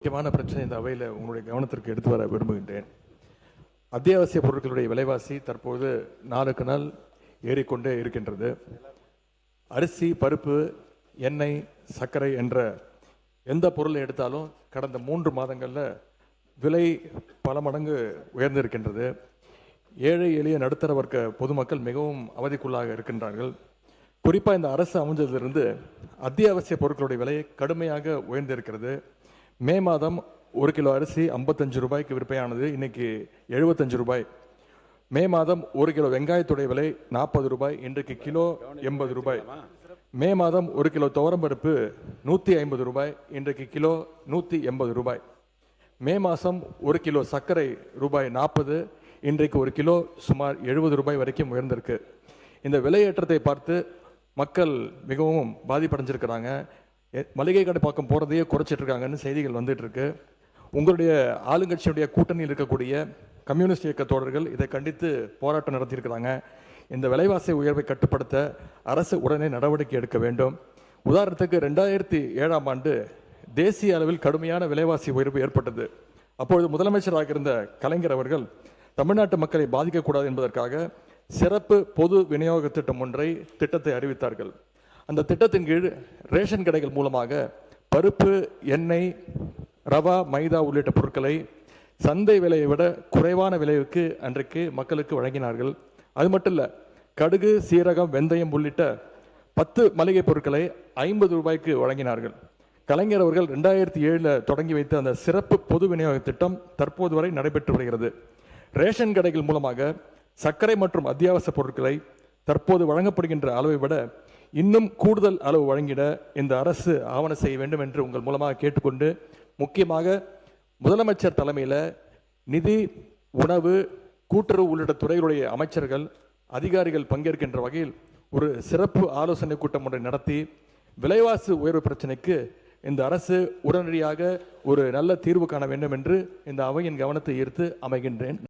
முக்கியமான பிரச்சனை இந்த அவையில் உங்களுடைய கவனத்திற்கு எடுத்து வர விரும்புகின்றேன். அத்தியாவசிய பொருட்களுடைய விலைவாசி தற்போது நாளுக்கு நாள் ஏறிக்கொண்டே இருக்கின்றது. அரிசி, பருப்பு, எண்ணெய், சர்க்கரை என்ற எந்த பொருளை எடுத்தாலும் கடந்த 3 மாதங்களில் விலை பல மடங்கு உயர்ந்திருக்கின்றது. ஏழை எளிய நடுத்தர வர்க்க பொதுமக்கள் மிகவும் அவதிக்குள்ளாக இருக்கின்றார்கள். குறிப்பாக இந்த அரசு அமைஞ்சதிலிருந்து அத்தியாவசிய பொருட்களுடைய விலை கடுமையாக உயர்ந்திருக்கிறது. மே மாதம் 1 கிலோ அரிசி 55 ரூபாய்க்கு விற்பனையானது, இன்னைக்கு 75 ரூபாய். மே மாதம் 1 கிலோ வெங்காயத்துடைய விலை 40 ரூபாய், இன்றைக்கு கிலோ 80 ரூபாய். மே மாதம் 1 கிலோ துவரம்பருப்பு 150 ரூபாய், இன்றைக்கு கிலோ 180 ரூபாய். மே மாதம் 1 கிலோ சர்க்கரை ரூபாய் 40, இன்றைக்கு 1 கிலோ சுமார் 70 ரூபாய் வரைக்கும் உயர்ந்திருக்கு. இந்த விலையேற்றத்தை பார்த்து மக்கள் மிகவும் பாதிப்படைஞ்சிருக்கிறாங்க. மளிகை கடை பக்கம் போகிறதையே குறைச்சிட்டு இருக்காங்கன்னு செய்திகள் வந்துட்டு இருக்கு. உங்களுடைய ஆளுங்கட்சியுடைய கூட்டணியில் இருக்கக்கூடிய கம்யூனிஸ்ட் இயக்க தோழர்கள் இதை கண்டித்து போராட்டம் நடத்தியிருக்கிறாங்க. இந்த விலைவாசி உயர்வை கட்டுப்படுத்த அரசு உடனே நடவடிக்கை எடுக்க வேண்டும். உதாரணத்துக்கு 2007ஆம் ஆண்டு தேசிய அளவில் கடுமையான விலைவாசி உயர்வு ஏற்பட்டது. அப்பொழுது முதலமைச்சராக இருந்த கலைஞர் அவர்கள் தமிழ்நாட்டு மக்களை பாதிக்கக்கூடாது என்பதற்காக சிறப்பு பொது விநியோக திட்டம் திட்டத்தை அறிவித்தார்கள். அந்த திட்டத்தின் கீழ் ரேஷன் கடைகள் மூலமாக பருப்பு, எண்ணெய், ரவா, மைதா உள்ளிட்ட பொருட்களை சந்தை விலையை விட குறைவான விலைக்கு அன்றைக்கு மக்களுக்கு வழங்கினார்கள். அது மட்டும் இல்லை, கடுகு, சீரகம், வெந்தயம் உள்ளிட்ட 10 மளிகை பொருட்களை 50 ரூபாய்க்கு வழங்கினார்கள். கலைஞர் அவர்கள் 2007 தொடங்கி வைத்த அந்த சிறப்பு பொது விநியோக திட்டம் தற்போது வரை நடைபெற்று வருகிறது. ரேஷன் கடைகள் மூலமாக சர்க்கரை மற்றும் அத்தியாவசிய பொருட்களை தற்போது வழங்கப்படுகின்ற அளவை விட இன்னும் கூடுதல் அளவு வழங்கிட இந்த அரசு ஆவணம் செய்ய வேண்டும் என்று உங்கள் மூலமாக கேட்டுக்கொண்டு, முக்கியமாக முதலமைச்சர் தலைமையில் நிதி, உணவு, கூட்டுறவு உள்ளிட்ட துறைகளுடைய அமைச்சர்கள், அதிகாரிகள் பங்கேற்கின்ற வகையில் ஒரு சிறப்பு ஆலோசனை கூட்டம் ஒன்றை நடத்தி விலைவாசி உயர்வு பிரச்சனைக்கு இந்த அரசு உடனடியாக ஒரு நல்ல தீர்வு காண வேண்டும் என்று இந்த அவையின் கவனத்தை ஈர்த்து அமைகின்றேன்.